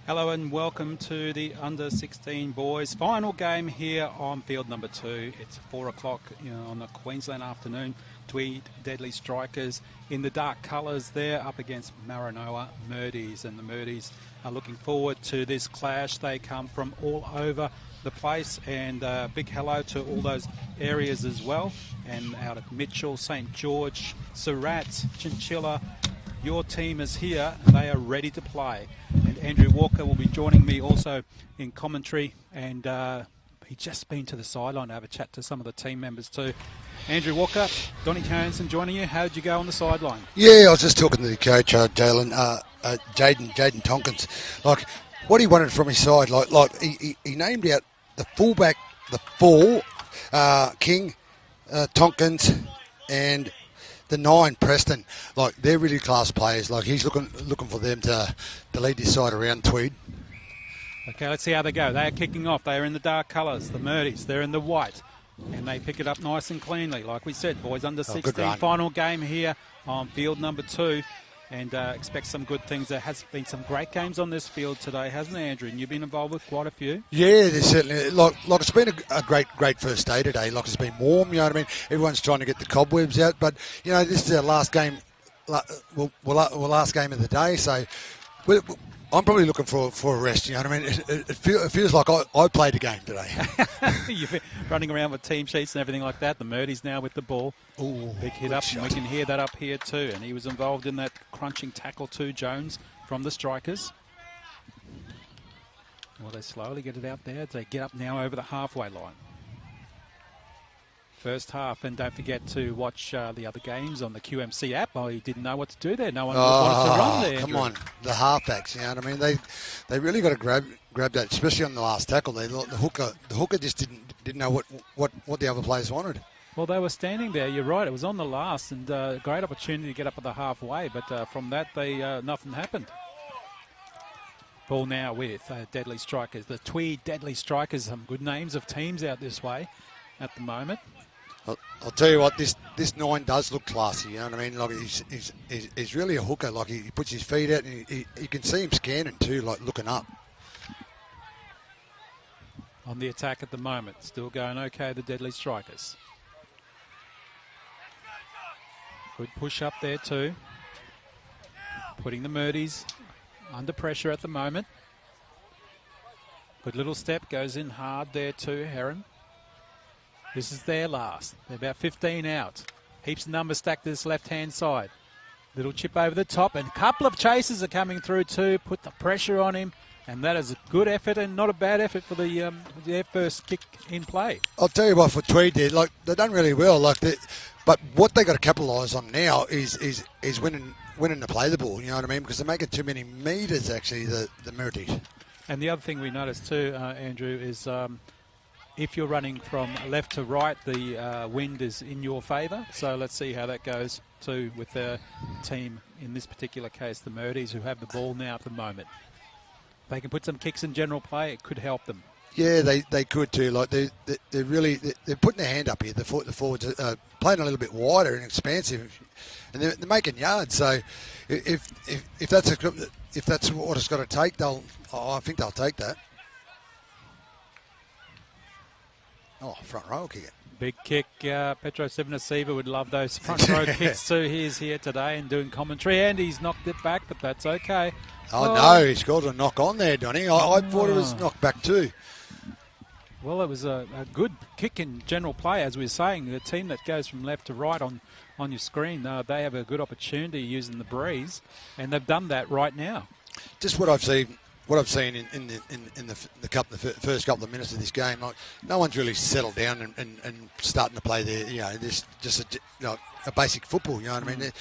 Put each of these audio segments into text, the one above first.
Hello and welcome to the Under-16 boys final game here on field number 2. It's 4 o'clock on a Queensland afternoon. Tweed Deadly Strikers in the dark colours there up against Maranoa Murdies, and the Murdies are looking forward to this clash. They come from all over the place, and big hello to all those areas as well, and out at Mitchell, St George, Surat, Chinchilla. Your team is here and they are ready to play. And Andrew Walker will be joining me also in commentary, and he's just been to the sideline to have a chat to some of the team members too. Andrew Walker, Donny Johnson joining you. How did you go on the sideline? Yeah, I was just talking to the coach, Jaden Tompkins. Like, what he wanted from his side, he named out the fullback, the four, King, Tompkins, and the 9, Preston. Like, they're really class players. Like, he's looking for them to lead this side around Tweed. Okay, let's see how they go. They are kicking off. They are in the dark colours. The Murdies, they're in the white. And they pick it up nice and cleanly. Like we said, boys, under 16, final game here on field number 2. And expect some good things. There has been some great games on this field today, hasn't there, Andrew? And you've been involved with quite a few. Yeah, there's certainly. Like it's been a great first day today. Like, it's been warm, you know what I mean? Everyone's trying to get the cobwebs out. But, this is our last game, last game of the day. So I'm probably looking for a rest, you know what I mean? It feels like I played a game today. You've been running around with team sheets and everything like that. The Murdies now with the ball. Ooh, big hit up, and we can hear that up here too. And he was involved in that crunching tackle too, Jones, from the Strikers. Well, they slowly get it out there. They get up now over the halfway line. First half, and don't forget to watch the other games on the QMC app. Oh, you didn't know what to do there. No one wanted to run there. Come on, the halfbacks, you know what I mean? They really got to grab that, especially on the last tackle. The hooker just didn't know what the other players wanted. Well, they were standing there. You're right. It was on the last, and great opportunity to get up at the halfway. But from that, nothing happened. Ball now with Deadly Strikers. The Tweed Deadly Strikers. Some good names of teams out this way at the moment. I'll tell you what, this 9 does look classy, you know what I mean? Like, he's really a hooker. Like, he puts his feet out, and you can see him scanning too, like looking up. On the attack at the moment, still going okay, the Deadly Strikers. Good push up there too. Putting the Murdies under pressure at the moment. Good little step, goes in hard there too, Heron. This is their last. They're about 15 out. Heaps of numbers stacked to this left-hand side. Little chip over the top, and a couple of chases are coming through too. Put the pressure on him, and that is a good effort and not a bad effort for their first kick in play. I'll tell you what, for Tweed, they've done really well. But what they got to capitalise on now is winning to play the ball. You know what I mean? Because they're making too many metres, actually, the Murdies. And the other thing we noticed too, Andrew, is if you're running from left to right, the wind is in your favour. So let's see how that goes too with the team, in this particular case, the Murdies, who have the ball now at the moment. If they can put some kicks in general play, it could help them. Yeah, they could too. Like, they're really putting their hand up here. The forwards are playing a little bit wider and expansive, and they're making yards. So if that's what it's got to take, I think they'll take that. Oh, front row kick it. Big kick. Petro Sivanasiva would love those front row kicks too. He is here today and doing commentary, and he's knocked it back, but that's okay. Oh, no, he's got a knock on there, Donny. I thought it was knocked back too. Well, it was a good kick in general play, as we were saying. The team that goes from left to right on your screen, they have a good opportunity using the breeze, and they've done that right now. Just what I've seen in the first couple of minutes of this game, like, no one's really settled down and starting to play their, this just a basic football. You know what I mean?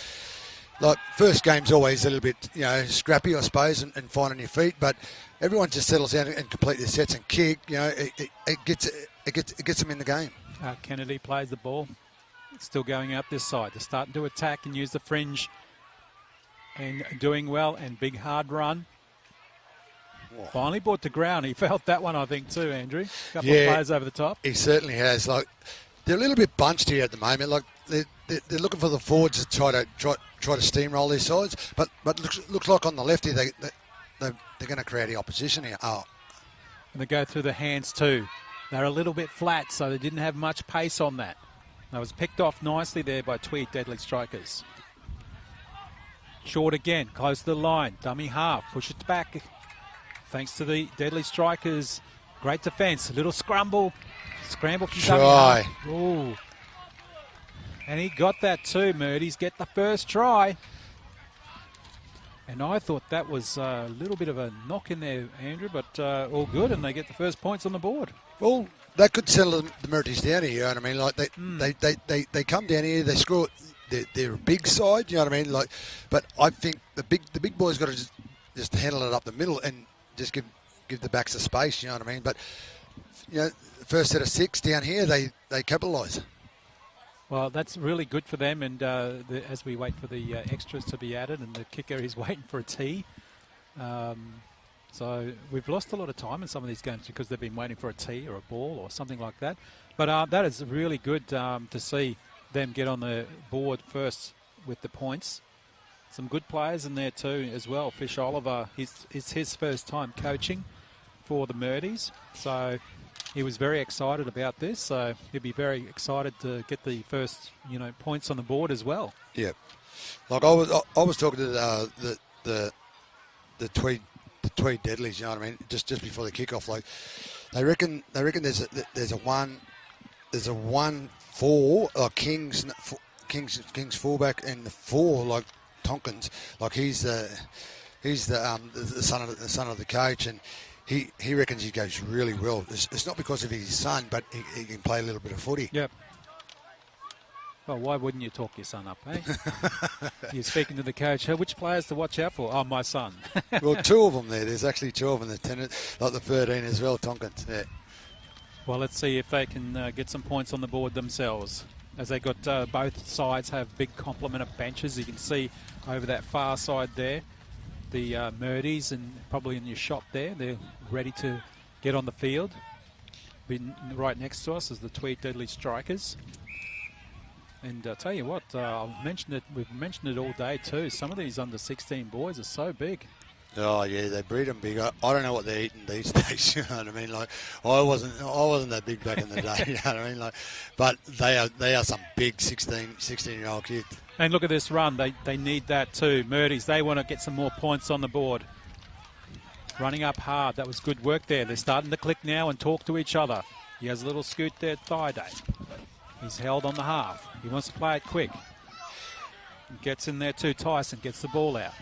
Like, first game's always a little bit, scrappy, I suppose, and finding your feet. But everyone just settles down and complete their sets and kick. It gets them in the game. Kennedy plays the ball. Still going out this side. They're starting to attack and use the fringe, and doing well. And big hard run. Whoa. Finally brought to ground. He felt that one, I think, too, Andrew. A couple of players over the top. He certainly has. Like, they're a little bit bunched here at the moment. Like, they're looking for the forwards to try to steamroll these sides. But looks like on the left here going to create the opposition here. Oh, And they go through the hands too. They're a little bit flat, so they didn't have much pace on that. That was picked off nicely there by Tweed Deadly Strikers. Short again, close to the line. Dummy half, push it back. Thanks to the Deadly Strikers. Great defence. A little scramble from dummy half. Ooh. And he got that too, Murdies. Get the first try. And I thought that was a little bit of a knock in there, Andrew, but all good, and they get the first points on the board. Well, that could settle the Murdies down here, you know what I mean? Like they come down here, they score. They're a big side, you know what I mean? Like, but I think the big boys got to just handle it up the middle and just give the backs a space, you know what I mean? But you know, first set of 6 down here, they capitalise. Well, that's really good for them, and as we wait for the extras to be added, and the kicker is waiting for a tee. So we've lost a lot of time in some of these games because they've been waiting for a tee or a ball or something like that. But that is really good to see them get on the board first with the points. Some good players in there too as well. Fish Oliver, it's his first time coaching for the Murdies, so he was very excited about this. So he'll be very excited to get the first, points on the board as well. Yeah, like I was talking to the Tweed Deadlies, you know what I mean? Just before the kickoff, like they reckon there's a 1-4 King's fullback, and the 4 like Tompkins, like he's the son of the coach, and he reckons he goes really well. It's not because of his son, but he can play a little bit of footy. Yep. Well, why wouldn't you talk your son up, eh? You're speaking to the coach. Which players to watch out for? Oh, my son. Well, 2 of them there. There's actually 2 of them. The 10, like the 13 as well, Tompkins. Yeah. Well, let's see if they can get some points on the board themselves. As they got both sides have big complement of benches. You can see over that far side there, the Murdies, and probably in your shot there, they're ready to get on the field. Right next to us is the Tweed Deadly Strikers. And I'll tell you what, we've mentioned it all day too. Some of these under-16 boys are so big. Oh yeah, they breed them big. I don't know what they're eating these days. You know what I mean? Like I wasn't that big back in the day. You know what I mean? Like, but they are some big 16-year-old kids. And look at this run. They need that too. Murdies, they want to get some more points on the board. Running up hard. That was good work there. They're starting to click now and talk to each other. He has a little scoot there, Thaiday. He's held on the half. He wants to play it quick. Gets in there too. Tyson gets the ball out.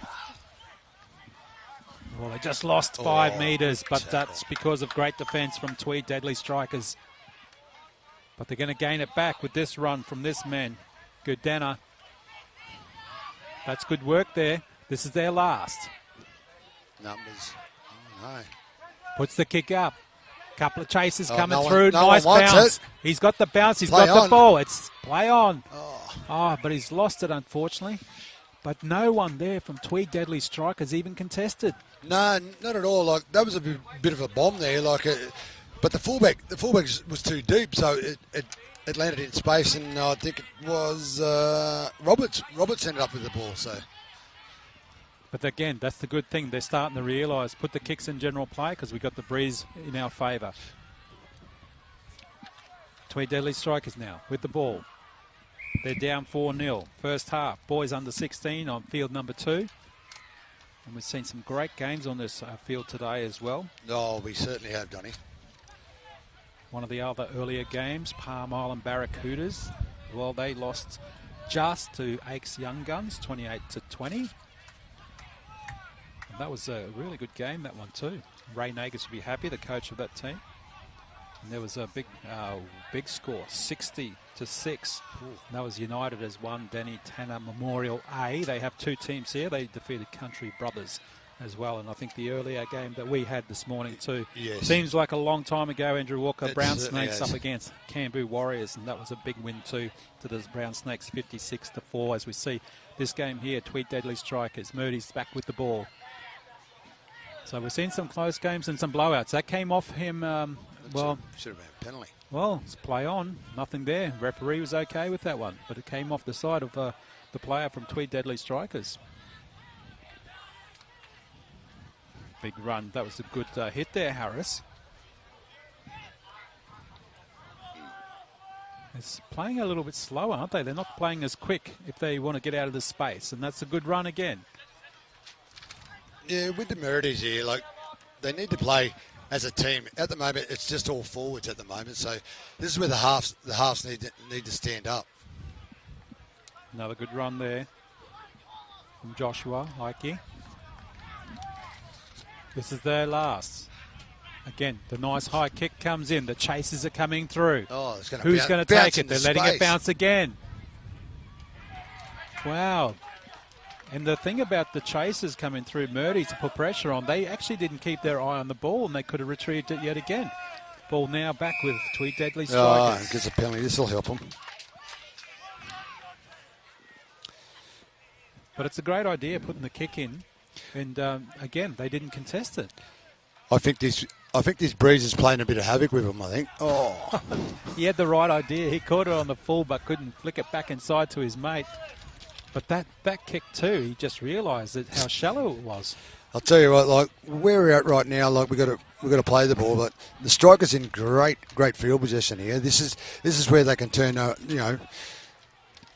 Well, they just lost 5 metres, but that's because of great defence from Tweed Deadly Strikers. But they're going to gain it back with this run from this man, Gudana. That's good work there. This is their last. Numbers. Oh, no. Puts the kick up. Couple of chases coming no through. Nice bounce. He's got the bounce. He's got the ball. It's play on. Oh, but he's lost it, unfortunately. But no one there from Tweed Deadly Strikers even contested. No, not at all. Like that was a bit of a bomb there. But the fullback was too deep, so it landed in space, and I think it was Roberts ended up with the ball. So. But again, that's the good thing. They're starting to realise, put the kicks in general play because we got the breeze in our favour. Tweed Deadly Strikers now with the ball. They're down 4-0. First half, boys under 16 on field number 2. And we've seen some great games on this field today as well. Oh, we certainly have, Donny. One of the other earlier games, Palm Island Barracudas. Well, they lost just to Aches Young Guns, 28-20. And that was a really good game, that one too. Ray Nagus will be happy, the coach of that team. And there was a big score, 60-6. And that was United as one, Danny Tanner Memorial A. They have 2 teams here. They defeated Country Brothers as well. And I think to the earlier game that we had this morning too. Yes. Seems like a long time ago, Andrew Walker, Brown Snakes up against Camboose Warriors. And that was a big win too to the Brown Snakes, 56-4. As we see this game here, Tweed Deadly Strikers. Murdies back with the ball. So we've seen some close games and some blowouts. That came off him, should have been a penalty. Well, it's play on. Nothing there. Referee was okay with that one. But it came off the side of the player from Tweed Deadly Strikers. big run. That was a good hit there, Harris. It's playing a little bit slower, aren't they? They're not playing as quick if they want to get out of the space, and that's a good run again. Yeah, with the Murdies here, like, they need to play as a team. At the moment, it's just all forwards at the moment, so this is where the halves need to stand up. Another good run there from Joshua Heike. This is their last. Again, the nice high kick comes in. The chasers are coming through. Oh, it's Who's going to take it? They're letting it bounce again. Wow. And the thing about the chasers coming through Murdi to put pressure on, they actually didn't keep their eye on the ball, and they could have retrieved it yet again. Ball now back with Tweed Deadly Strikers. Oh, gets a penalty. This will help them. But it's a great idea putting the kick in. And again, they didn't contest it. I think this Breeze is playing a bit of havoc with him, I think. Oh. He had the right idea. He caught it on the full but couldn't flick it back inside to his mate. But that kick too, he just realised how shallow it was. I'll tell you what, like, where we're at right now, like, we've got to play the ball, but the Strikers in great field possession here. This is where they can turn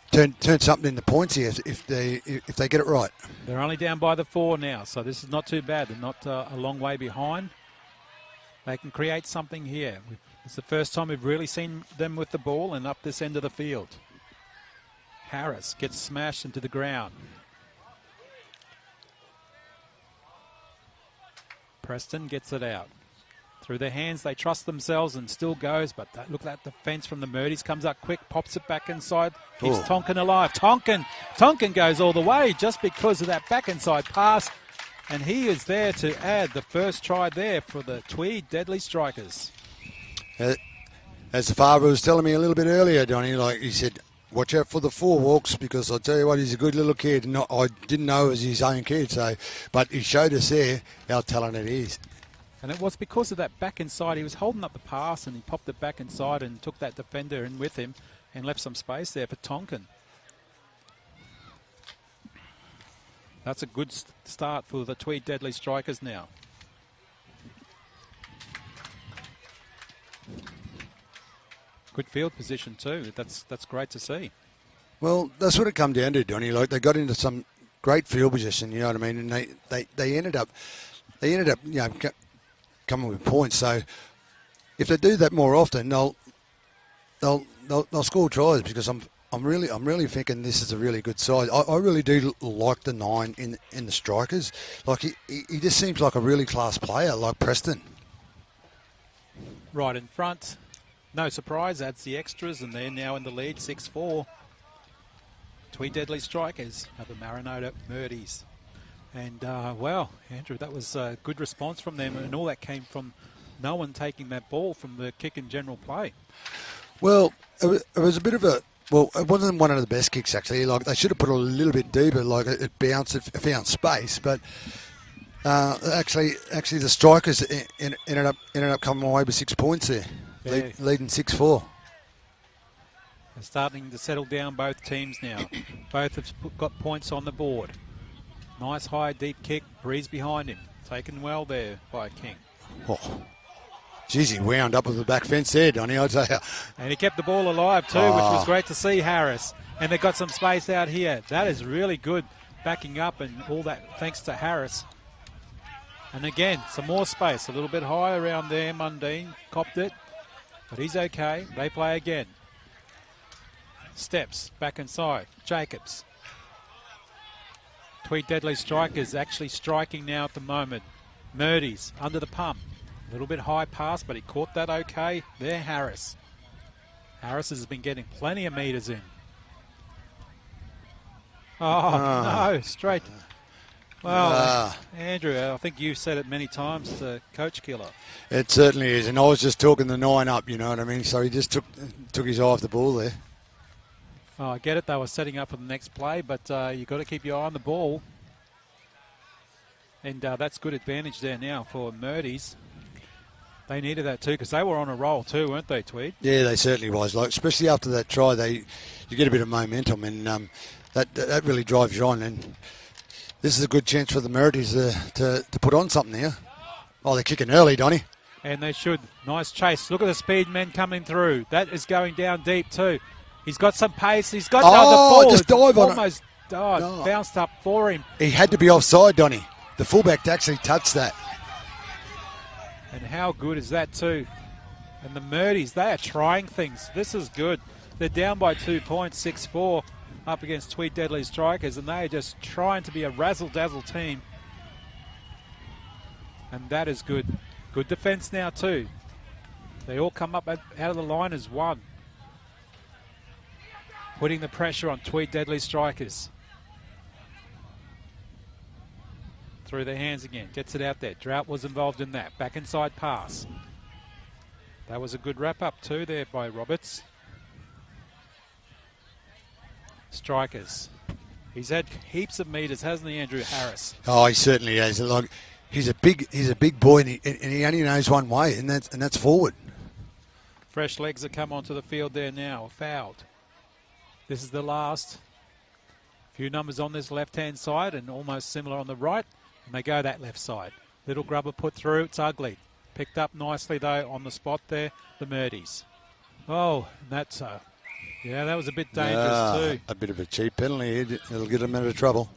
turn something into points here if they get it right. They're only down by the 4 now, so this is not too bad. They're not a long way behind. They can create something here. It's the first time we've really seen them with the ball and up this end of the field. Harris gets smashed into the ground. Preston gets it out. Through their hands, they trust themselves and still goes, but look at that defence from the Murdies. Comes up quick, pops it back inside, keeps Tonkin alive. Tonkin goes all the way just because of that back inside pass, and he is there to add the first try there for the Tweed Deadly Strikers. As the father was telling me a little bit earlier, Donnie, like he said, watch out for the 4 walks, because I'll tell you what, he's a good little kid. I didn't know it was his own kid, but he showed us there how talented he is. And it was because of that back inside. He was holding up the pass and he popped it back inside and took that defender in with him and left some space there for Tonkin. That's a good start for the Tweed Deadly Strikers now. Good field position too. That's great to see. Well, that's what it come down to, Donnie. Like, they got into some great field position, you know what I mean? And they ended up, you know, coming with points. So if they do that more often, they'll score tries, because I'm really thinking this is a really good side. I really do like the 9 in the Strikers. Like, he just seems like a really class player, like Preston. Right in front. No surprise, adds the extras, and they're now in the lead, 6-4. Tweed Deadly Strikers of the Maranoa Murdies. And, well, Andrew, that was a good response from them, and all that came from no one taking that ball from the kick and general play. Well, it was a bit of a... Well, it wasn't one of the best kicks, actually. Like, they should have put it a little bit deeper. Like, it bounced, it found space. But actually, the Strikers ended up coming away with 6 points there, yeah. Leading 6-4. They're starting to settle down, both teams now. Both have got points on the board. Nice high, deep kick. Breeze behind him. Taken well there by King. Oh. Geez, he wound up with the back fence there, Donnie, I'd say. And he kept the ball alive too, which was great to see, Harris. And they've got some space out here. That is really good backing up and all that thanks to Harris. And again, some more space. A little bit high around there. Mundine copped it. But he's okay. They play again. Steps back inside. Jacobs. Tweed Deadly Strikers actually striking now at the moment. Murdies under the pump. A little bit high pass, but he caught that okay. There, Harris. Harris has been getting plenty of metres in. Oh, no, straight. Well, Andrew, I think you've said it many times, the coach killer. It certainly is, and I was just talking the 9 up, you know what I mean? So he just took his eye off the ball there. Oh, I get it. They were setting up for the next play, but you've got to keep your eye on the ball. And that's good advantage there now for Murdies. They needed that too, because they were on a roll too, weren't they, Tweed? Yeah, they certainly was. Like, especially after that try, you get a bit of momentum, and that really drives you on. And This is a good chance for the Murdies to put on something here. Oh, they're kicking early, Donny. And they should. Nice chase. Look at the speed men coming through. That is going down deep too. He's got some pace. He's got the ball. Just dive on it. Almost bounced up for him. He had to be offside, Donny. The fullback actually touched that. And how good is that too? And the Murdies, they are trying things. This is good. They're down by 2 points, 6-4, up against Tweed Deadly Strikers, and they are just trying to be a razzle-dazzle team. And that is good. Good defence now too. They all come up out of the line as one. Putting the pressure on Tweed Deadly Strikers. Through their hands again. Gets it out there. Drought was involved in that. Back inside pass. That was a good wrap-up too there by Roberts. Strikers. He's had heaps of metres, hasn't he, Andrew Harris? Oh, he certainly has. Like, he's a big boy, and he only knows one way, and that's forward. Fresh legs that come onto the field there now. Fouled. This is the last. Few numbers on this left-hand side and almost similar on the right. And they go that left side. Little grubber put through. It's ugly. Picked up nicely, though, on the spot there. The Murdies. Oh, and that's... yeah, that was a bit dangerous, too. A bit of a cheap penalty. It'll get him out of trouble.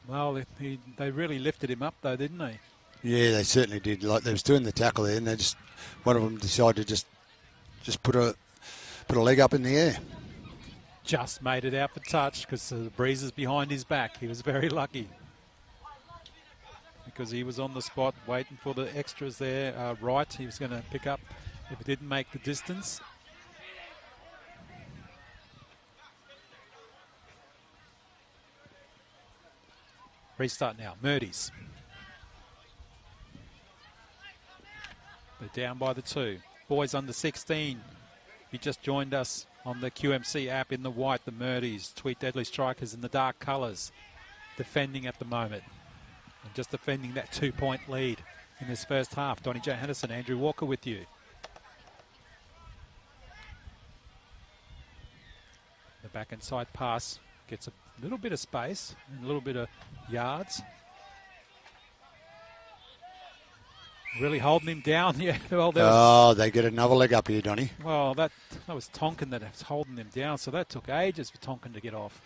Well, they really lifted him up, though, didn't they? Yeah, they certainly did. Like, they was doing the tackle there, and they just... One of them decided to just put a leg up in the air. Just made it out for touch because the breeze is behind his back. He was very lucky because he was on the spot waiting for the extras there. Right, he was going to pick up if it didn't make the distance. Restart now. Murdies. They're down by the 2. Boys under 16. He just joined us on the QMC app in the white. The Murdies, Tweed Deadly Strikers in the dark colours. Defending at the moment. And just defending that 2-point lead in this first half. Donnie J. Henderson, Andrew Walker with you. The back inside pass gets a little bit of space and a little bit of yards. Really holding him down. Yeah. Well, they get another leg up here, Donny. Well, that was Tonkin that was holding them down, so that took ages for Tonkin to get off.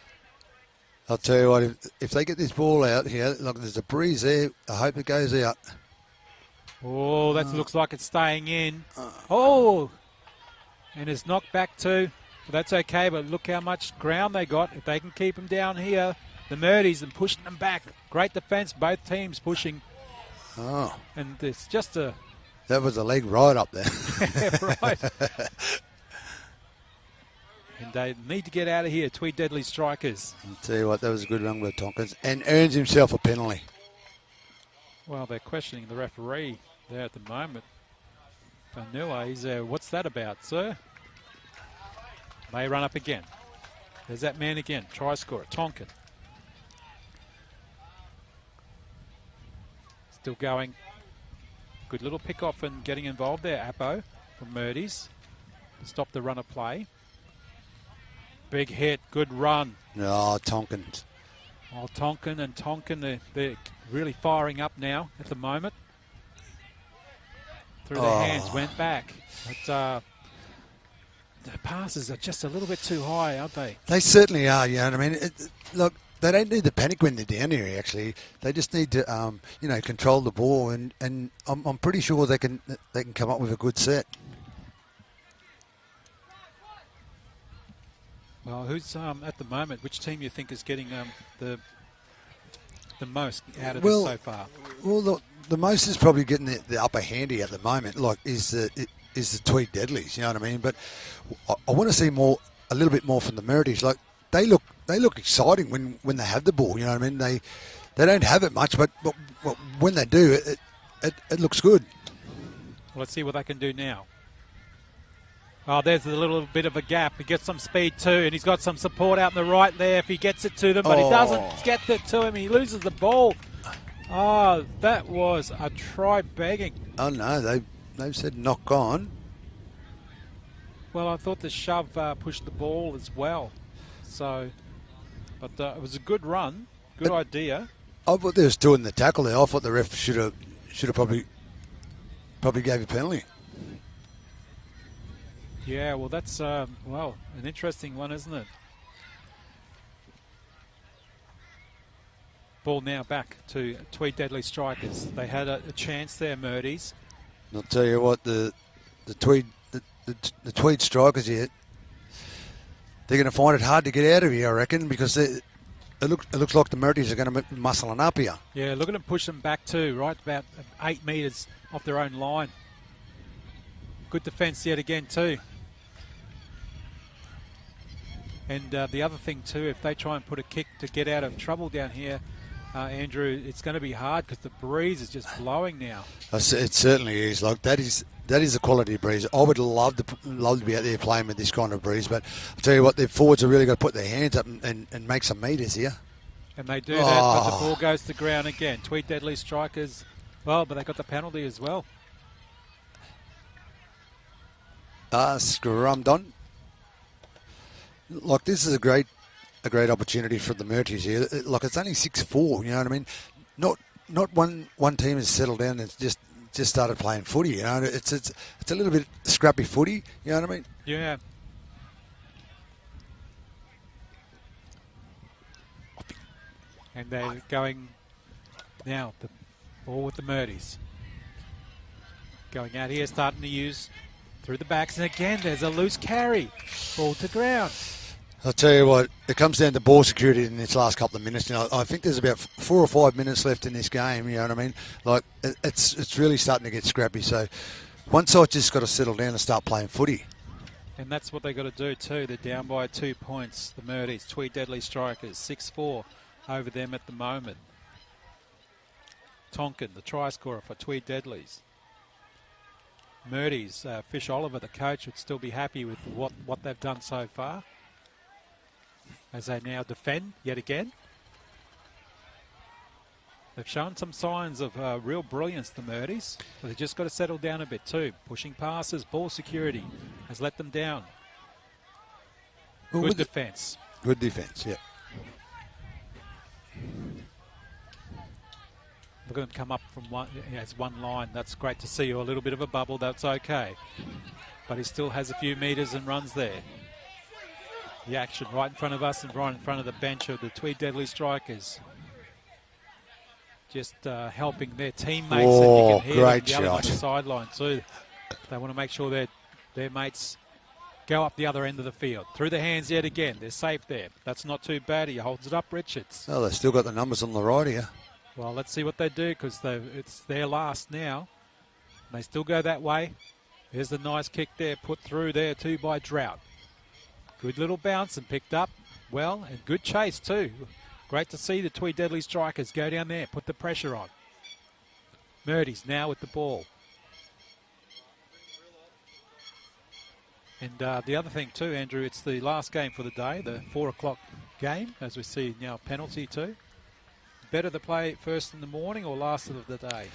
I'll tell you what, if they get this ball out here, look, there's a breeze there. I hope it goes out. Oh, that looks like it's staying in. Oh! And it's knocked back too. Well, that's okay, but look how much ground they got. If they can keep them down here, the Murdies, and pushing them back. Great defence, both teams pushing. Oh. And it's just a... That was a leg right up there. Right. And they need to get out of here, Tweed Deadly Strikers. I'll tell you what, that was a good run with Tonkins. And earns himself a penalty. Well, they're questioning the referee there at the moment. Maranoa, he's what's that about, sir? May run up again. There's that man again. Try scorer, Tonkin. Still going. Good little pick off and getting involved there, Appo from Murdies. Stop the run of play. Big hit, good run. Oh, Tonkin. Oh, Tonkin, they're really firing up now at the moment. Through their hands, went back. But the passes are just a little bit too high, aren't they? They certainly are, you know what I mean? Look, they don't need to panic when they're down here, actually. They just need to, control the ball, and I'm pretty sure they can come up with a good set. Well, who's at the moment? Which team you think is getting the most out of this so far? Well, the most is probably getting the upper hand here at the moment. Like is the Tweed Deadlies, you know what I mean? But I want to see a little bit more from the Murdies. Like they look exciting when they have the ball. You know what I mean? They don't have it much, but when they do, it looks good. Well, let's see what they can do now. Oh, there's a little bit of a gap. He gets some speed too, and he's got some support out in the right there if he gets it to them, but he doesn't get it to him. He loses the ball. Oh, that was a try begging. Oh, no, they've said knock on. Well, I thought the shove pushed the ball as well. So But it was a good run, good idea. I thought they was doing the tackle there. I thought the ref should have probably gave a penalty. Yeah, well, that's an interesting one, isn't it? Ball now back to Tweed Deadly Strikers. They had a chance there, Murdies. I'll tell you what, the Tweed Strikers here, they're going to find it hard to get out of here, I reckon, because it looks like the Murdies are going to be muscling up here. Yeah, look at them push them back too, right about 8 metres off their own line. Good defence yet again too. And the other thing too, if they try and put a kick to get out of trouble down here, Andrew, it's going to be hard because the breeze is just blowing now. It certainly is. Like that is a quality breeze. I would love to be out there playing with this kind of breeze. But I'll tell you what, the forwards are really got to put their hands up and make some metres here. And they do that, but the ball goes to ground again. Tweed Deadly Strikers, well, but they got the penalty as well. Scrummed on. Like this is a great opportunity for the Murdies here. Like it's only 6-4, you know what I mean? Not one team has settled down and just started playing footy. You know, it's a little bit scrappy footy. You know what I mean? Yeah. And they're going now. The ball with the Murdies. Going out here, starting to use through the backs, and again there's a loose carry. Ball to ground. I'll tell you what, it comes down to ball security in this last couple of minutes. You know, I think there's about 4 or 5 minutes left in this game. You know what I mean? Like it's really starting to get scrappy. So one side just got to settle down and start playing footy. And that's what they got to do too. They're down by 2 points. The Murdies, Tweed Deadly Strikers, 6-4 over them at the moment. Tonkin, the try scorer for Tweed Deadlies. Murdies, Fish Oliver, the coach, would still be happy with what they've done so far, as they now defend yet again. They've shown some signs of real brilliance, the Murdies, but they've just got to settle down a bit too. Pushing passes, ball security has let them down. Good defence. Good defence, yeah. Look at them come up from one line. That's great to see. You a little bit of a bubble. That's okay. But he still has a few metres and runs there. The action right in front of us and right in front of the bench of the Tweed Deadly Strikers. Just helping their teammates. Oh, and you can hear great them yelling on shot. the sideline too. They want to make sure their mates go up the other end of the field. Through the hands yet again. They're safe there. That's not too bad. He holds it up, Richards. Oh, they've still got the numbers on the right here. Well, let's see what they do because it's their last now. They still go that way. There's the nice kick there, put through there too by Drought. Good little bounce and picked up well, and good chase too. Great to see the Tweed Deadly Strikers go down there, put the pressure on. Murdies now with the ball. And the other thing too, Andrew, it's the last game for the day, the 4 o'clock game, as we see now penalty too. Better to play first in the morning or last of the day?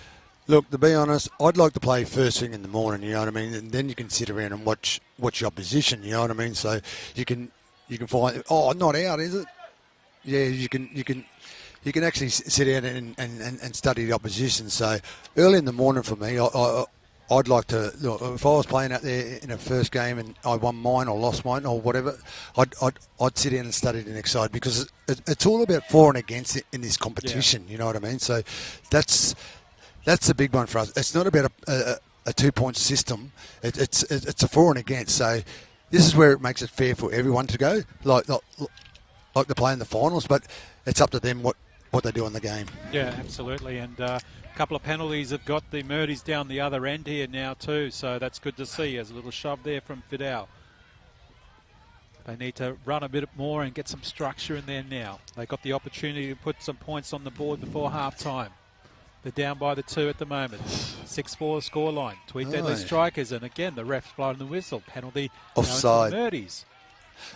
Look, to be honest, I'd like to play first thing in the morning, you know what I mean? And then you can sit around and watch your opposition, you know what I mean? So you can find, not out, is it? Yeah, you can actually sit down and study the opposition. So early in the morning for me, I'd like to, look, if I was playing out there in a first game and I won mine or lost mine or whatever, I'd sit down and study the next side because it's all about for and against in this competition, you know what I mean? So that's the big one for us. It's not about a 2-point system. It's a for and against. So this is where it makes it fair for everyone to go, like to play in the finals, but it's up to them what they do in the game. Yeah, absolutely. And a couple of penalties have got the Murdies down the other end here now too, so that's good to see. There's a little shove there from Fidel. They need to run a bit more and get some structure in there now. They got the opportunity to put some points on the board before half-time. They're down by the 2 at the moment. 6-4 scoreline. Tweed Deadly Strikers, and again the ref's blowing the whistle. Penalty offside. Going to the Murdies.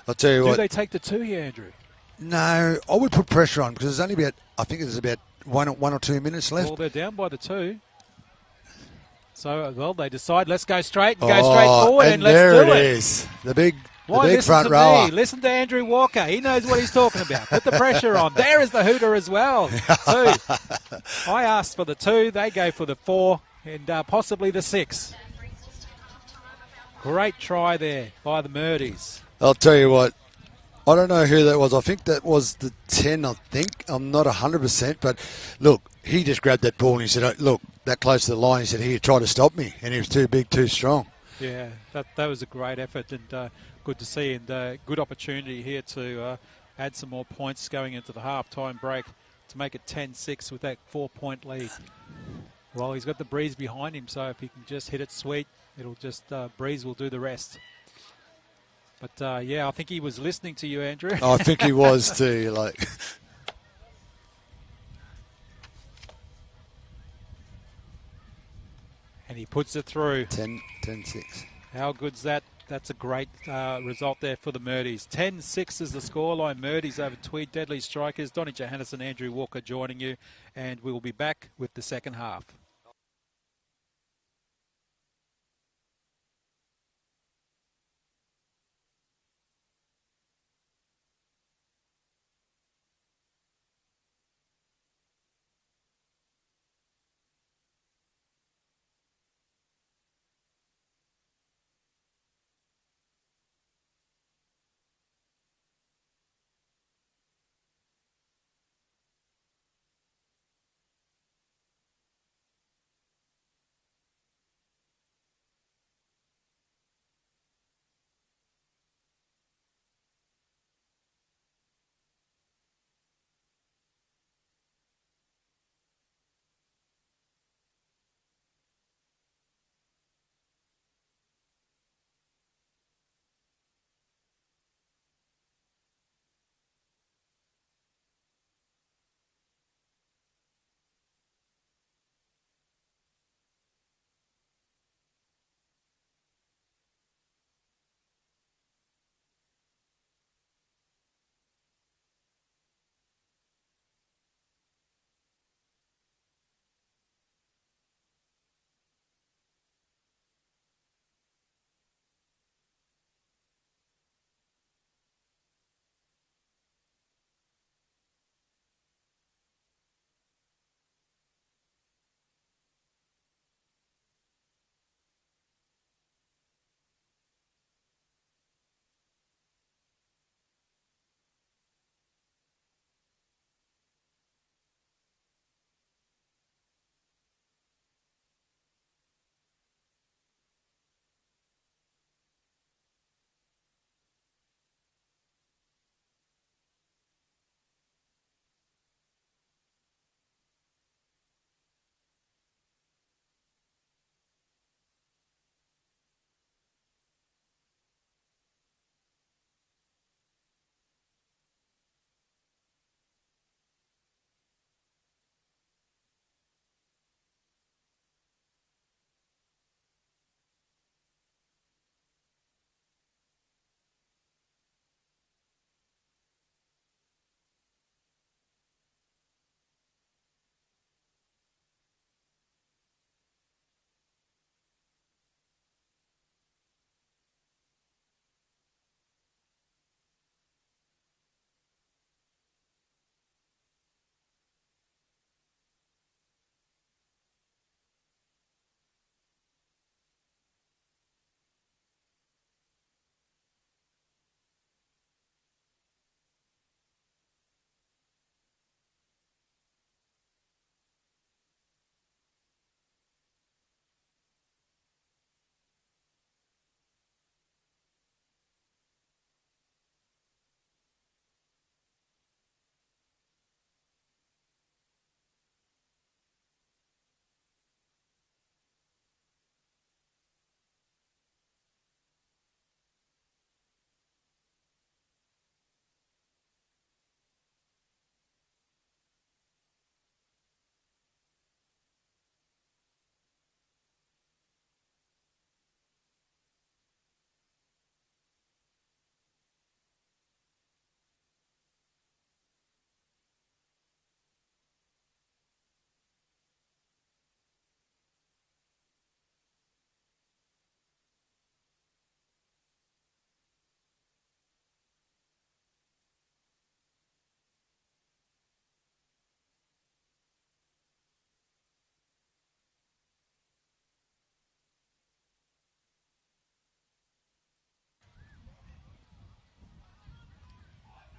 I'll tell you what. Do they take the 2 here, Andrew? No, I would put pressure on because there's only about, I think there's about one or 2 minutes left. Well, they're down by the 2. So, well, they decide, let's go straight and go straight forward and let's do it. There it is. The Why big listen front to rower. me? Listen to Andrew Walker. He knows what he's talking about. Put the pressure on. There is the hooter as well. 2. I asked for the 2. They go for the 4 and possibly the 6. Great try there by the Murdies. I'll tell you what. I don't know who that was. I think that was the 10, I think. I'm not 100%. But, look, he just grabbed that ball and he said, "Oh, look, that close to the line." He said, "He tried to stop me." And he was too big, too strong. Yeah, that was a great effort and good to see. And good opportunity here to add some more points going into the half-time break to make it 10-6 with that 4-point lead. Well, he's got the Breeze behind him, so if he can just hit it sweet, it'll just, Breeze will do the rest. But, yeah, I think he was listening to you, Andrew. I think he was too. Like, and he puts it through. 10-6. How good's that? That's a great result there for the Murdies. 10-6 is the scoreline. Murdies over Tweed Deadly Strikers. Donnie Johannesson, Andrew Walker joining you. And we will be back with the second half.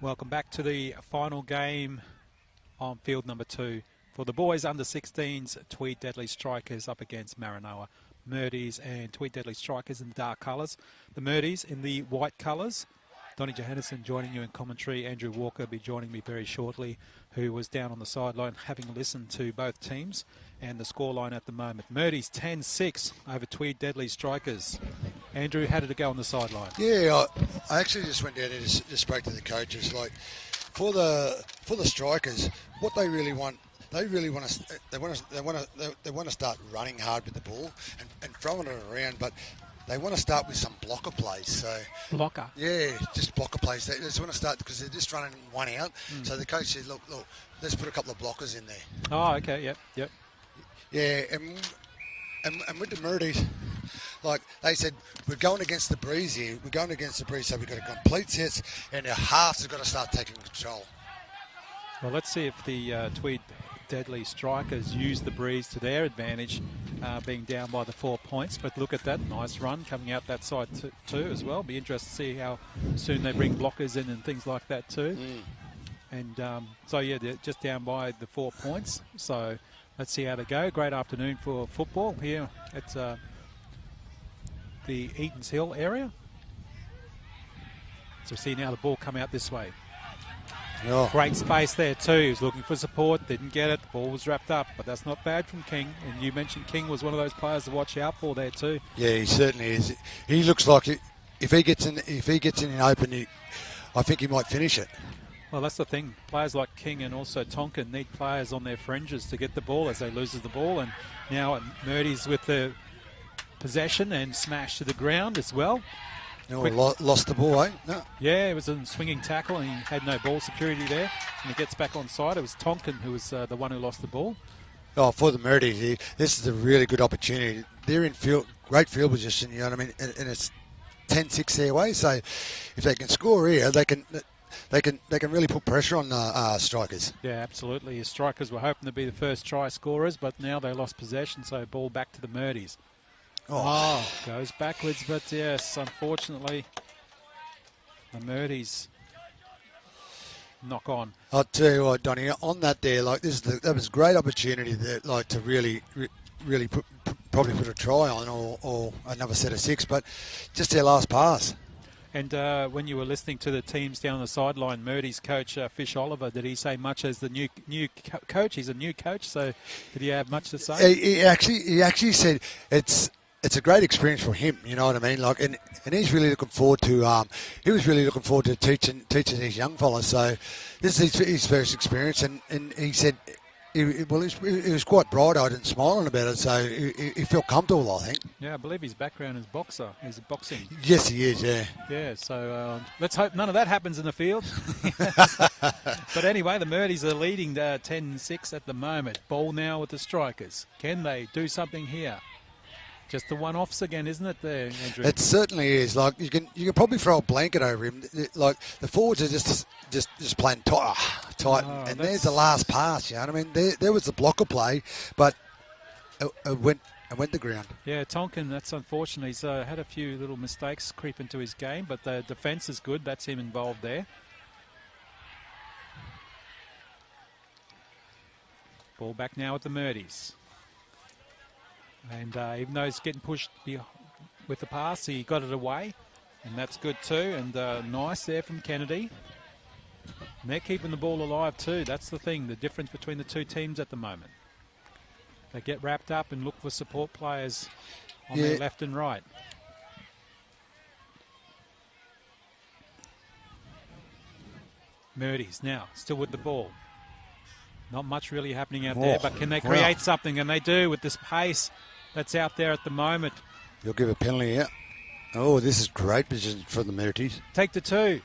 Welcome back to the final game on field number 2 for the boys under 16s. Tweed Deadly Strikers up against Maranoa. Murdies and Tweed Deadly Strikers in the dark colours. The Murdies in the white colours. Donnie Johannesson joining you in commentary. Andrew Walker will be joining me very shortly, who was down on the sideline having listened to both teams and the scoreline at the moment. Murdies 10-6 over Tweed Deadly Strikers. Andrew, how did it go on the sideline? Yeah, I actually just went down there and just spoke to the coaches. Like for the strikers, what they really want. They want to start running hard with the ball and throwing it around, but they want to start with some blocker plays. So blocker. Yeah, just blocker plays. They just want to start because they're just running one out. So the coach said, look, let's put a couple of blockers in there. Oh, okay, yep. Yeah, and with the Murdies, like they said, we're going against the breeze here. We're going against the breeze, so we've got to complete sets, and our halves have got to start taking control. Well, let's see if the Tweed Deadly Strikers use the breeze to their advantage, being down by the 4 points. But look at that nice run coming out that side too as well. Be interested to see how soon they bring blockers in and things like that too. And so yeah, they're just down by the 4 points. So let's see how they go. Great afternoon for football here at the Eatons Hill area. So see now the ball come out this way. Oh. Great space there too. He was looking for support, didn't get it. The ball was wrapped up, but that's not bad from King. And you mentioned King was one of those players to watch out for there too. Yeah, he certainly is. He looks like if he gets in open, I think he might finish it. Well, that's the thing. Players like King and also Tonkin need players on their fringes to get the ball as they lose the ball. And now Murdies with the possession and smash to the ground as well. No, lost the ball, eh? No. Yeah, it was a swinging tackle and he had no ball security there. And he gets back on side. It was Tonkin who was the one who lost the ball. Oh, for the Murdies, this is a really good opportunity. They're in great field position, you know what I mean? And it's 10-6 their way. So if they can score here, they can really put pressure on the strikers. Yeah, absolutely. The strikers were hoping to be the first try scorers, but now they lost possession, so ball back to the Murdies. Oh, goes backwards, but yes, unfortunately, the Murdies knock on. I'll tell you what, Donnie, on that there, like that was a great opportunity there, like to really probably put a try on or another set of 6, but just their last pass. And when you were listening to the teams down on the sideline, Murdies coach Fish Oliver, did he say much as the new coach? He's a new coach, so did he have much to say? He actually said it's a great experience for him, you know what I mean? Like, and he's really looking forward to. He was really looking forward to teaching these young fellas. So this is his first experience, and he said, he was quite bright-eyed and smiling about it. So he felt comfortable, I think. Yeah, I believe his background is boxer. He's a boxing. Yes, he is. Yeah. Yeah. So let's hope none of that happens in the field. But anyway, the Murdies are leading 10-6 at the moment. Ball now with the strikers. Can they do something here? Just the one-offs again, isn't it there, Andrew? It certainly is. Like you can probably throw a blanket over him. Like the forwards are just playing tight, and there's the last pass. You know what I mean? There was the blocker play, but it went the ground. Yeah, Tonkin. That's unfortunate. He's had a few little mistakes creep into his game, but the defence is good. That's him involved there. Ball back now at the Murdies. And even though he's getting pushed with the pass, he got it away. And that's good too. And nice there from Kennedy. And they're keeping the ball alive too. That's the thing, the difference between the two teams at the moment. They get wrapped up and look for support players on their left and right. Murdies now, still with the ball. Not much really happening out there, but can they create something? And they do with this pace that's out there at the moment. You'll give a penalty out. Oh, this is great position for the Murdies. Take the 2.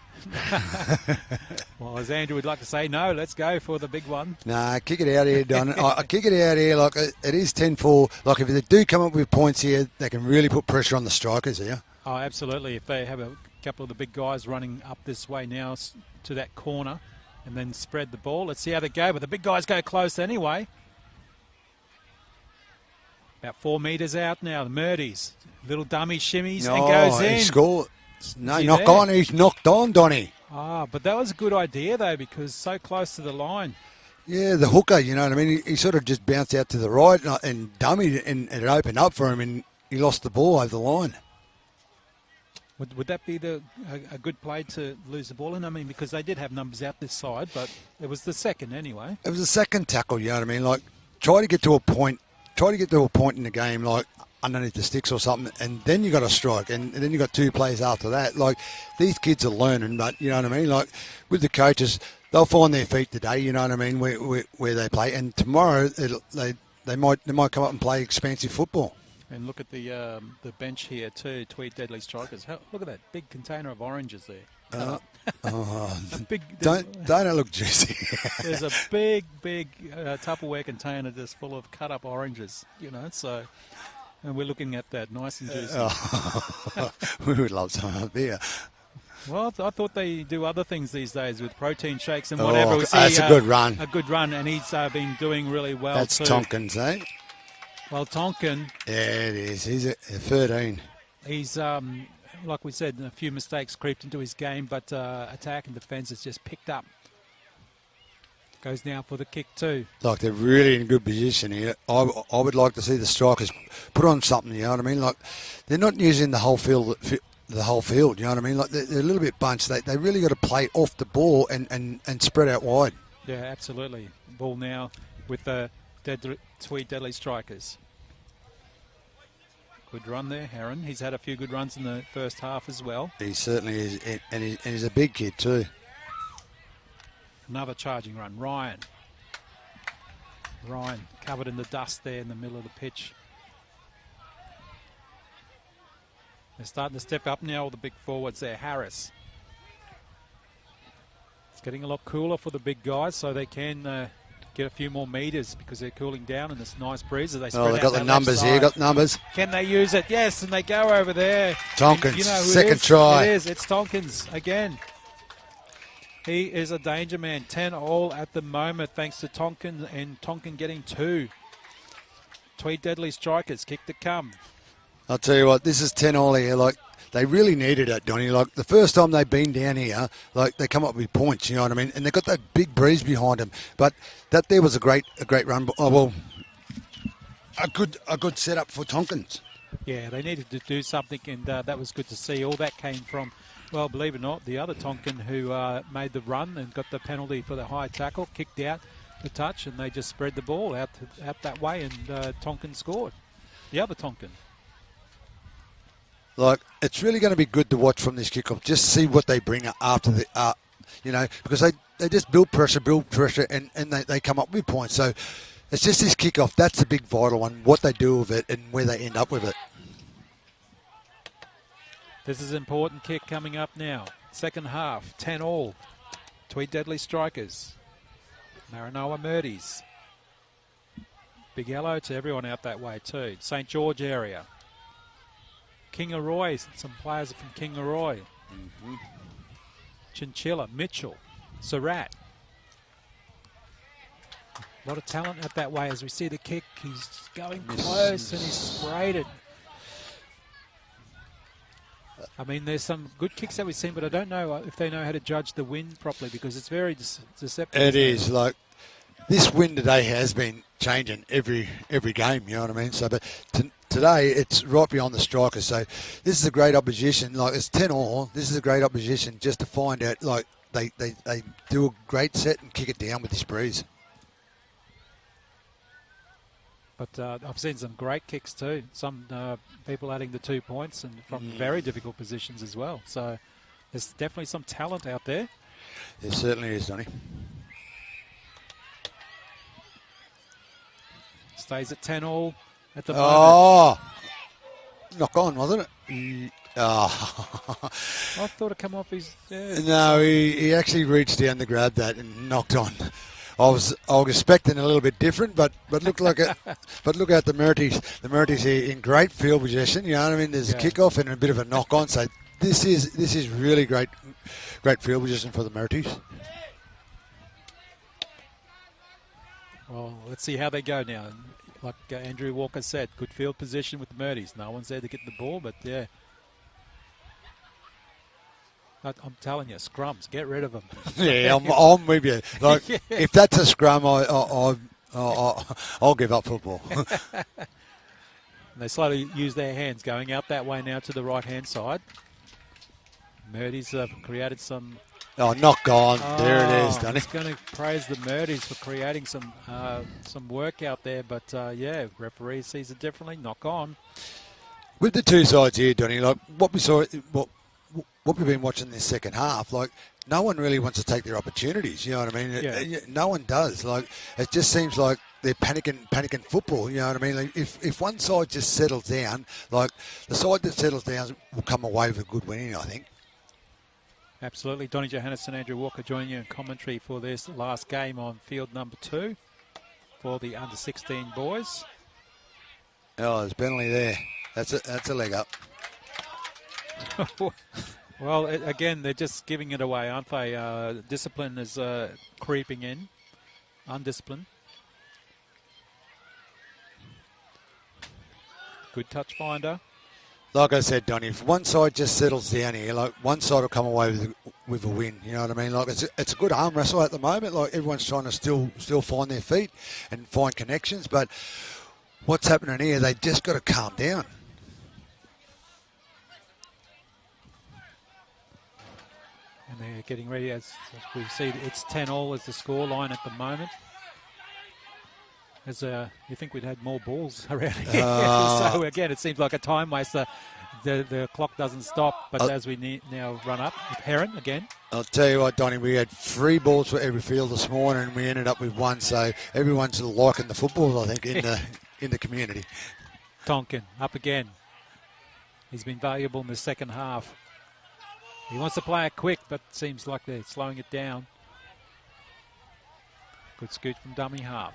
Well, as Andrew would like to say, no, let's go for the big one. Nah, kick it out here, Don. I kick it out here. Like it is 10-4. Like if they do come up with points here, they can really put pressure on the strikers here. Oh, absolutely. If they have a couple of the big guys running up this way now to that corner and then spread the ball. Let's see how they go. But the big guys go close anyway. About 4 metres out now. The Murdies. Little dummy shimmies and goes in. He scored. No, knock on. He's knocked on, Donnie. But that was a good idea, though, because so close to the line. Yeah, the hooker, you know what I mean? He sort of just bounced out to the right and dummied, and it opened up for him, and he lost the ball over the line. Would that be a good play to lose the ball in? I mean, because they did have numbers out this side, but it was the second anyway. It was the second tackle, you know what I mean? Like, try to get to a point in the game, like underneath the sticks or something, and then you got a strike, and then you got 2 plays after that. Like, these kids are learning, but you know what I mean? Like, with the coaches, they'll find their feet today, you know what I mean, where they play, and tomorrow they might come up and play expansive football. And look at the bench here too, Tweed Deadly Strikers. Look at that big container of oranges there. Don't it look juicy? There's a big Tupperware container just full of cut up oranges, you know. So, and we're looking at that, nice and juicy. We would love some up here. Well, I thought they do other things these days with protein shakes and whatever. That's a good run. A good run, and he's been doing really well. That's too. Tompkins, eh? Well, Tonkin. Yeah, it is. He's a 13. He's, like we said, a few mistakes creeped into his game, but attack and defence has just picked up. Goes now for the kick too. Like, they're really in good position here. I would like to see the strikers put on something, you know what I mean? Like, they're not using the whole field, you know what I mean? Like, they're a little bit bunched. They really got to play off the ball and spread out wide. Yeah, absolutely. Ball now with the Tweed Deadly Strikers. Good run there, Heron. He's had a few good runs in the first half as well. He certainly is, and he's a big kid too. Another charging run. Ryan covered in the dust there in the middle of the pitch. They're starting to step up now, all the big forwards there. Harris. It's getting a lot cooler for the big guys, so they can get a few more metres because they're cooling down in this nice breeze as they spread out. They've got the numbers here, got numbers. Can they use it? Yes, and they go over there. Tompkins, you know second try. It is. It's Tompkins again. He is a danger man. 10 all at the moment thanks to Tonkin, and Tonkin getting 2. Tweed Deadly Strikers, kick to come. I'll tell you what, this is 10 all here. Like, they really needed it, Donny. Like, the first time they've been down here, like, they come up with points, you know what I mean? And they've got that big breeze behind them. But that there was a great run. Oh, well, a good setup for Tompkins. Yeah, they needed to do something, and that was good to see. All that came from, well, believe it or not, the other Tonkin who made the run and got the penalty for the high tackle, kicked out the touch, and they just spread the ball out that way, and Tonkin scored. The other Tonkin. Like, it's really going to be good to watch from this kickoff. Just see what they bring after the, you know, because they just build pressure, and they come up with points. So it's just this kickoff. That's the big vital one, what they do with it and where they end up with it. This is an important kick coming up now. Second half, 10 all. Tweed Deadly Strikers. Maranoa Murdies. Big hello to everyone out that way too. St. George area. Kingaroy, some players are from Kingaroy. Mm-hmm. Chinchilla, Mitchell, Surratt. A lot of talent out that way as we see the kick. He's going close and he's sprayed it. I mean, there's some good kicks that we've seen, but I don't know if they know how to judge the wind properly because it's very deceptive. It is. Like, this wind today has been changing every game, you know what I mean? So, but today it's right beyond the strikers. So this is a great opposition. Like, it's 10 all. This is a great opposition just to find out, like, they do a great set and kick it down with this breeze. But I've seen some great kicks too. Some people adding the 2 points and from very difficult positions as well. So there's definitely some talent out there. There certainly is, Donny. Stays at 10 all at the moment. Oh, knock on, wasn't it? Oh. I thought it come off his... Yeah. No, he actually reached down to grab that and knocked on. I was expecting a little bit different, but look like it. But look at the Murdies. The Murdies here in great field position. You know what I mean? There's a kickoff and a bit of a knock on. So this is really great field position for the Murdies. Well, let's see how they go now. Like Andrew Walker said, good field position with the Murdies. No one's there to get the ball, but yeah. I'm telling you, scrums, get rid of them. Yeah, I'm with you. Like, if that's a scrum, I'll give up football. They slowly use their hands, going out that way now to the right-hand side. Murdies have created some... Oh, knock on. There it is, I Donny. was going to praise the Murdies for creating some work out there, but yeah, referee sees it differently. Knock on. With the two sides here, Donny, like what we saw, what we've been watching this second half, like no one really wants to take their opportunities. You know what I mean? Yeah. No one does. Like it just seems like they're panicking football. You know what I mean? Like, if one side just settles down, like the side that settles down will come away with a good winning, I think. Absolutely. Donny Johannes and Andrew Walker joining you in commentary for this last game on field number 2 for the under-16 boys. Oh, there's penalty there. That's a leg up. Well, again, they're just giving it away, aren't they? Discipline is creeping in. Undisciplined. Good touch finder. Like I said, Donny, if one side just settles down here, like one side will come away with a win. You know what I mean? Like it's a good arm wrestle at the moment. Like everyone's trying to still find their feet and find connections. But what's happening here? They just got to calm down. And they're getting ready. As we see, it's 10-all as the score line at the moment. As you think we'd had more balls around here. So again, it seems like a time waster. The clock doesn't stop, but as we now run up with Heron again. I'll tell you what, Donny, we had 3 balls for every field this morning, and we ended up with 1. So everyone's liking the football, I think, in the community. Tonkin up again. He's been valuable in the second half. He wants to play it quick, but it seems like they're slowing it down. Good scoot from dummy half.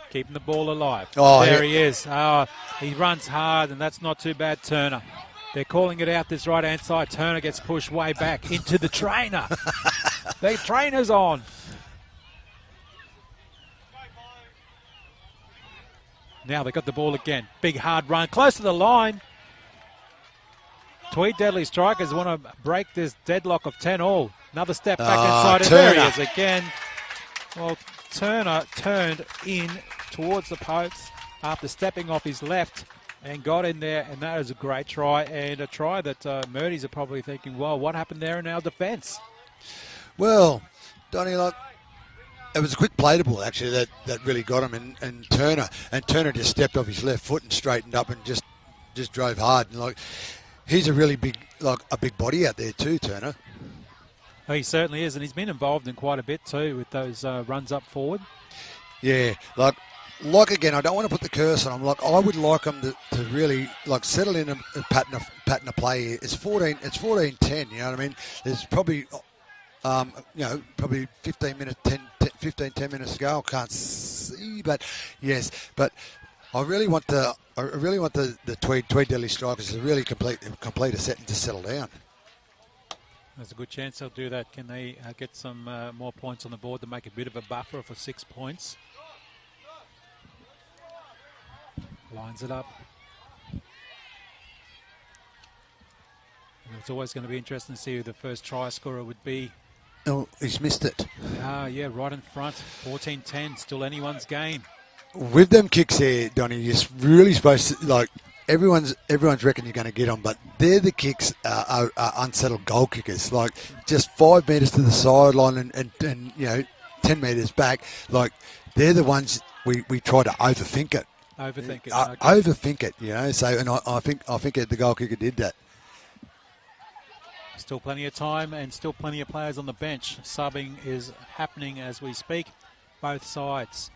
Keeping the ball alive. Oh, there he is. Oh, he runs hard, and that's not too bad, Turner. They're calling it out this right-hand side. Turner gets pushed way back into the trainer. The trainer's on. Now they got the ball again. Big hard run. Close to the line. Tweed Deadly Strikers want to break this deadlock of 10-all. Another step back inside. And there he is again. Well, Turner turned in towards the post after stepping off his left and got in there, and that is a great try, and a try that Murdies are probably thinking, well, what happened there in our defence? Well, Donny, like, it was a quick play to ball, actually, that really got him, and Turner just stepped off his left foot and straightened up and just drove hard. And, like, he's a really big body out there too, Turner. Oh, he certainly is, and he's been involved in quite a bit too with those runs up forward. Yeah, like again, I don't want to put the curse on him. Like, I would like him to really settle in a pattern of play. It's 14-10. You know what I mean? There's probably probably 10 minutes to go. I can't see, but yes, but I really want the Tweed Deadly Strikers to really complete a set and to settle down. There's a good chance they'll do that. Can they get some more points on the board to make a bit of a buffer for 6 points? Lines it up. And it's always going to be interesting to see who the first try scorer would be. Oh, he's missed it. Yeah, right in front. 14-10, still anyone's game. With them kicks here, Donny, you're really supposed to, everyone's reckon you're going to get them, but they're the kicks are unsettled goal kickers. Like, just 5 metres to the sideline and 10 metres back. Like, they're the ones we try to overthink it. Overthink it. Overthink it, So, and I think the goal kicker did that. Still plenty of time and still plenty of players on the bench. Subbing is happening as we speak. Both sides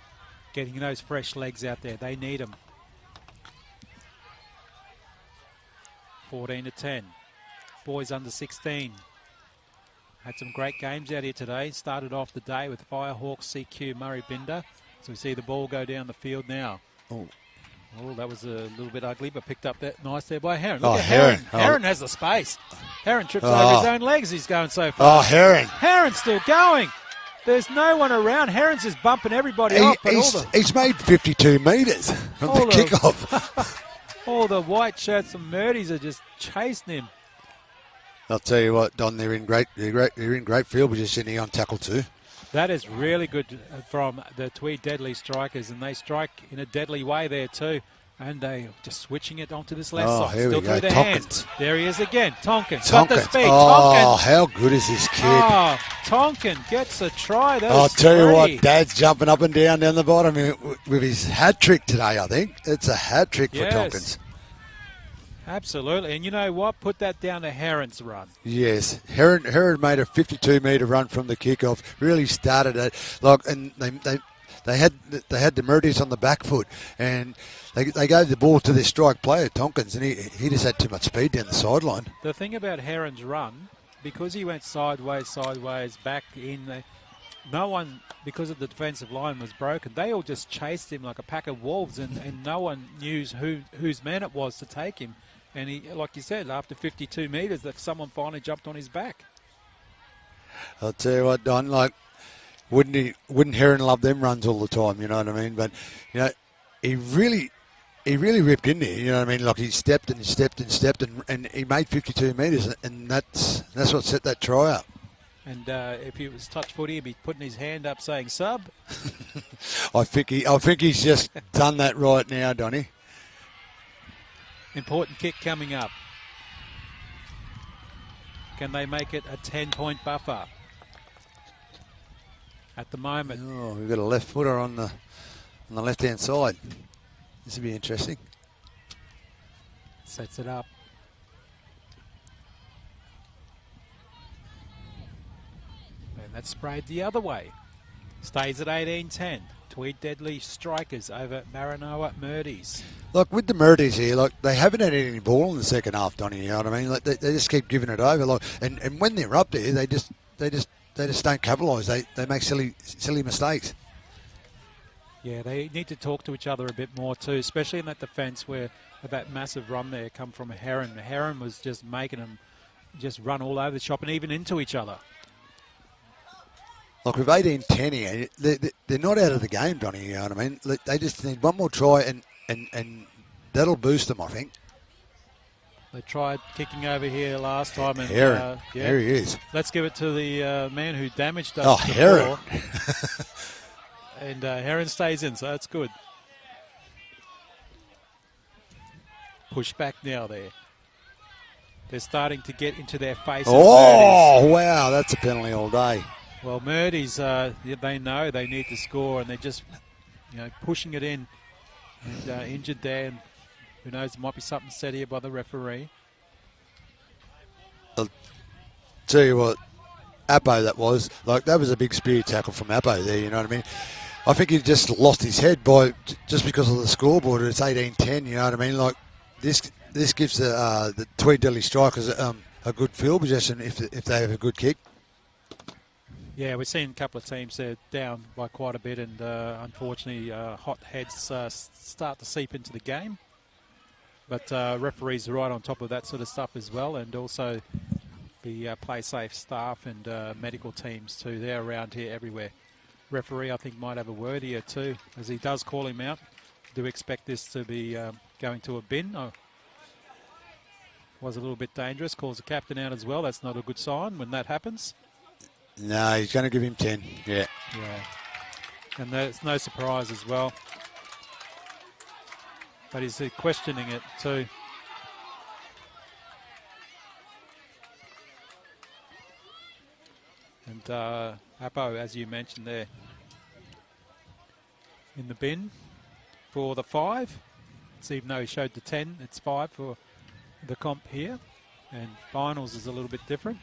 getting those fresh legs out there. They need them. 14-10. Boys under 16. Had some great games out here today. Started off the day with Firehawks CQ Murri Binder. So we see the ball go down the field now. Oh, that was a little bit ugly, but picked up that nice there by Heron. Look at Heron. Heron has the space. Heron trips over his own legs. He's going so far. Oh, Heron. Heron's still going. There's no one around. Heron's just bumping everybody off. But he's made 52 metres from the kickoff. All the white shirts and Murdies are just chasing him. I'll tell you what, Don, they're in great field position here on tackle 2. That is really good from the Tweed Deadly Strikers, and they strike in a deadly way there too. And they just switching it onto this left side. Here Still we go. through the hands. There he is again. Tonkin. Got the speed. Oh, Tonkin. how good is this kid? Oh, Tonkin gets a try. I'll tell you what, Dad's jumping up and down the bottom with his hat trick today, I think. It's a hat trick for Tonkins. Absolutely. And you know what? Put that down to Heron's run. Yes. Heron made a 52-metre run from the kickoff. Really started it. And they had the Murdies on the back foot, and they gave the ball to their strike player, Tonkins, and he just had too much speed down the sideline. The thing about Heron's run, because he went sideways, back in, no one, because of the defensive line was broken, they all just chased him like a pack of wolves, and no one knew whose man it was to take him. And he, like you said, after 52 metres, that someone finally jumped on his back. I'll tell you what, Don, wouldn't Heron love them runs all the time, you know what I mean? But, he really ripped in there, you know what I mean? He stepped and he made 52 metres, and that's what set that try up. And if he was touch footy, he'd be putting his hand up saying sub. I think he's just done that right now, Donny. Important kick coming up. Can they make it a 10-point buffer? At the moment. Oh, we've got a left footer on the left-hand side. This will be interesting. Sets it up. And that's sprayed the other way. Stays at 18-10. Tweed Deadly Strikers over Maranoa Murdies. Look, with the Murdies here, they haven't had any ball in the second half, Donny, you know what I mean? They just keep giving it over. And when they're up there, they just don't capitalise. They make silly mistakes. Yeah, they need to talk to each other a bit more too, especially in that defence where that massive run there come from Heron. Heron was just making them just run all over the shop and even into each other. Look, with 18-10 here, they're not out of the game, Donny, you know what I mean? They just need one more try and that'll boost them, I think. They tried kicking over here last time. And Heron, there he is. Let's give it to the man who damaged us. Oh, Heron. And Heron stays in, so that's good. Push back now there. They're starting to get into their faces. Oh, wow, that's a penalty all day. Well, Murdies, they know they need to score, and they're just, pushing it in. And injured there, and who knows, there might be something said here by the referee. I'll tell you what, Appo that was a big spear tackle from Appo there, you know what I mean? I think he just lost his head just because of the scoreboard. It's 18-10, you know what I mean? This gives the Tweed Deadly Strikers a good field possession if they have a good kick. Yeah, we've seen a couple of teams there down by quite a bit, and unfortunately hot heads start to seep into the game. But referees are right on top of that sort of stuff as well, and also the play safe staff and medical teams too. They're around here everywhere. Referee, I think, might have a word here too, as he does call him out. Do expect this to be going to a bin. Was a little bit dangerous. Calls the captain out as well. That's not a good sign when that happens. No, he's going to give him 10. Yeah. And there's no surprise as well. But he's questioning it too. And Appo, as you mentioned there, in the bin for the 5. So even though he showed the 10, it's 5 for the comp here. And finals is a little bit different.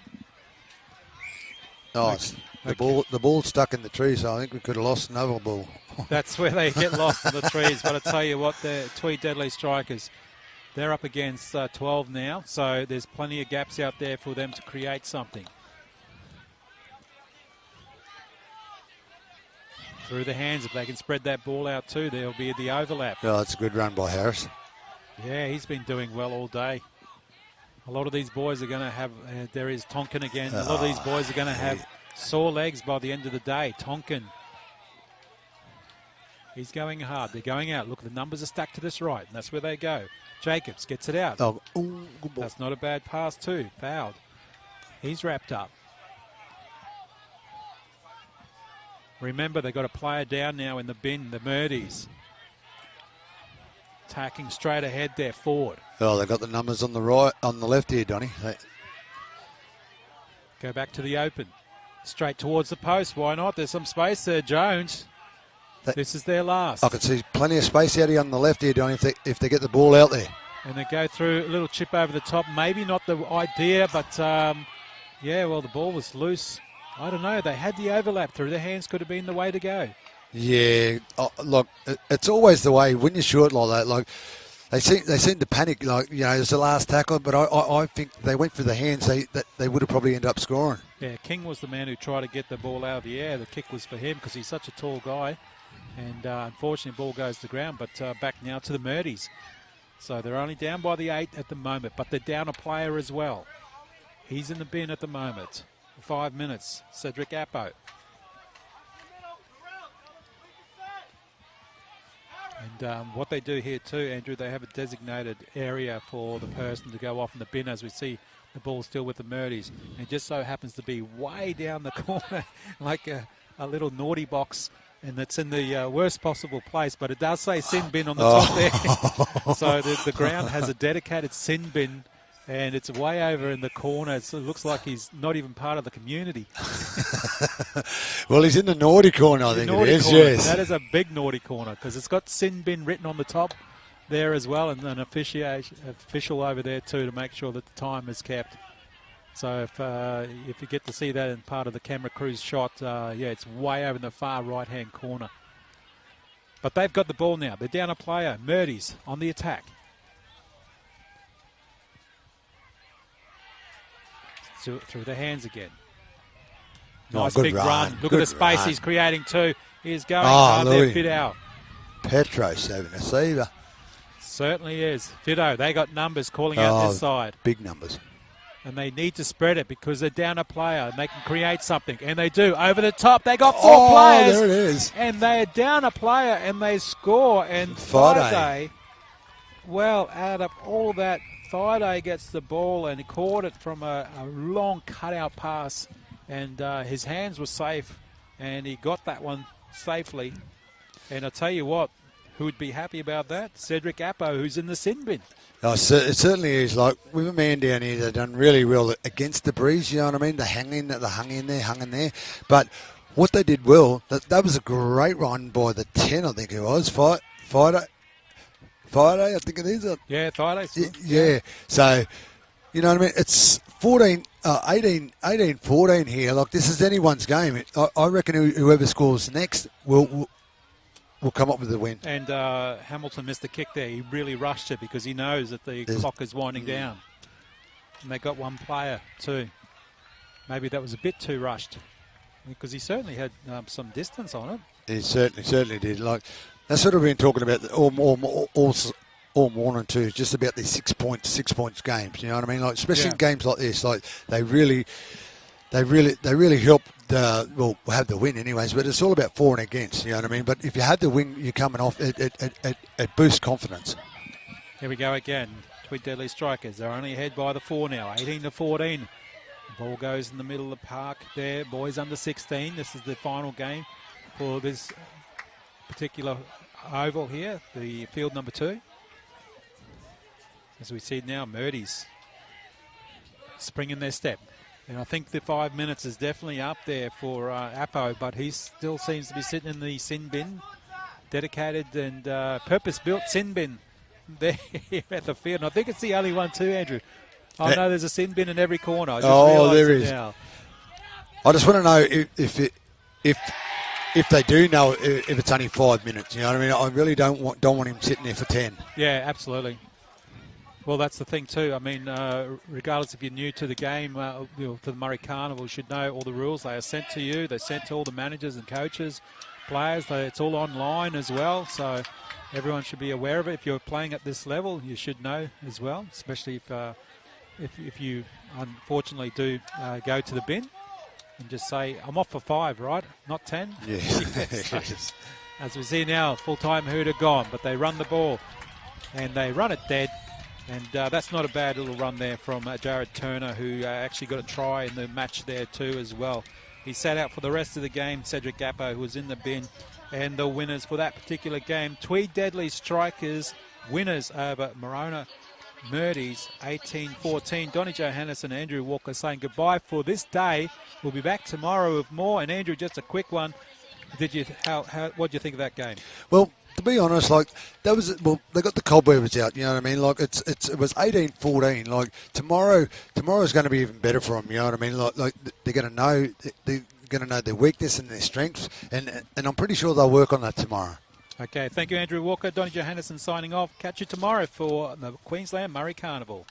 Oh, the ball stuck in the trees, so I think we could have lost another ball. That's where they get lost in the trees. But I tell you what, the Tweed Deadly Strikers, they're up against 12 now, so there's plenty of gaps out there for them to create something. Through the hands, if they can spread that ball out too, there'll be the overlap. Oh, that's a good run by Harris. Yeah, he's been doing well all day. A lot of these boys are going to have, there is Tonkin again. A lot of these boys are going to have sore legs by the end of the day. Tonkin. He's going hard. They're going out. Look, the numbers are stacked to this right, and that's where they go. Jacobs gets it out. Oh, good ball. That's not a bad pass too. Fouled. He's wrapped up. Remember, they've got a player down now in the bin, the Murdies. Attacking straight ahead there, forward. Oh, they've got the numbers on the right, on the left here, Donny. Go back to the open. Straight towards the post. Why not? There's some space there, Jones. This is their last. I can see plenty of space out here on the left here, Donny, if they get the ball out there. And they go through a little chip over the top. Maybe not the idea, but yeah, well, the ball was loose. I don't know. They had the overlap through their hands. Could have been the way to go. Yeah, look, it's always the way when you're short like that. Like they seem to panic. Like, you know, it's the last tackle, but I think they went for the hands. They would have probably ended up scoring. Yeah, King was the man who tried to get the ball out of the air. The kick was for him because he's such a tall guy, and unfortunately, the ball goes to the ground. But back now to the Murdies. So they're only down by the 8 at the moment, but they're down a player as well. He's in the bin at the moment. 5 minutes, Cedric Appo. And what they do here too, Andrew, they have a designated area for the person to go off in the bin, as we see the ball still with the Murdies. And it just so happens to be way down the corner, like a little naughty box, and it's in the worst possible place, but it does say sin bin on the top there. So the ground has a dedicated sin bin, and it's way over in the corner. It looks like he's not even part of the community. Well, he's in the naughty corner, I think it is, corner. yes. That is a big naughty corner because it's got sin bin written on the top there as well, and an official over there too to make sure that the time is kept. So if you get to see that in part of the camera crew's shot, yeah, it's way over in the far right-hand corner. But they've got the ball now. They're down a player. Murdies on the attack. Through the hands again. Nice big run. Look at the space he's creating too. He's going hard there, Fido. Petros having a saver. Certainly is. Fido, they got numbers calling out this side. Big numbers. And they need to spread it because they're down a player and they can create something. And they do. Over the top, they got 4 players. There it is. And they're down a player and they score. And Friday, well, out of all that, Friday gets the ball and he caught it from a long cutout pass. And his hands were safe. And he got that one safely. And I tell you what, who would be happy about that? Cedric Appo, who's in the sin bin. Oh, it certainly is. Like, with a man down here that done really well against the breeze, you know what I mean? They hung in there. But what they did well, that was a great run by the 10, I think it was. Friday, I think it is. Yeah, Friday. Yeah. So, you know what I mean? It's 18-14 here. Like, this is anyone's game. I reckon whoever scores next will come up with the win. And Hamilton missed the kick there. He really rushed it because he knows that the clock is winding down. And they got one player too. Maybe that was a bit too rushed because he certainly had some distance on it. He certainly did. Like, that's what we've been talking about all morning too, just about these 6 points games. You know what I mean? Like, especially in games like this, like they really help. Have the win anyways, but it's all about for and against, you know what I mean? But if you had the win, you're coming off, it boosts confidence. Here we go again. Tweed Deadly Strikers. They're only ahead by the 4 now, 18-14. The ball goes in the middle of the park there. Boys under 16. This is the final game for this particular oval here, the field number 2. As we see now, Murdies springing their step. And I think the 5 minutes is definitely up there for Appo, but he still seems to be sitting in the sin bin, dedicated and purpose-built sin bin there at the field. And I think it's the only one too, Andrew. I know there's a sin bin in every corner. I just there is. Now. I just want to know if they do know if it's only 5 minutes. You know what I mean? I really don't want him sitting there for 10. Yeah, absolutely. Well, that's the thing too. I mean, regardless if you're new to the game, to the Murri Carnival, you should know all the rules. They are sent to you. They're sent to all the managers and coaches, players. It's all online as well, so everyone should be aware of it. If you're playing at this level, you should know as well, especially if you unfortunately do go to the bin and just say, I'm off for 5, right? Not 10? Yeah. Yes. As we see now, full-time hooter gone, but they run the ball and they run it dead. And that's not a bad little run there from Jared Turner, who actually got a try in the match there too as well. He sat out for the rest of the game, Cedric Gappo, who was in the bin. And the winners for that particular game, Tweed Deadly Strikers, winners over Maranoa Murdies, 18-14. Donny Johannes and Andrew Walker saying goodbye for this day. We'll be back tomorrow with more. And Andrew, just a quick one. What did you think of that game? Well, to be honest, like they got the cobwebs out. You know what I mean? Like it was 18-14. Like tomorrow's going to be even better for them. You know what I mean? Like they're going to know their weakness and their strengths, and I'm pretty sure they'll work on that tomorrow. Okay, thank you, Andrew Walker. Donny Johannesson signing off. Catch you tomorrow for the Queensland Murri Carnival.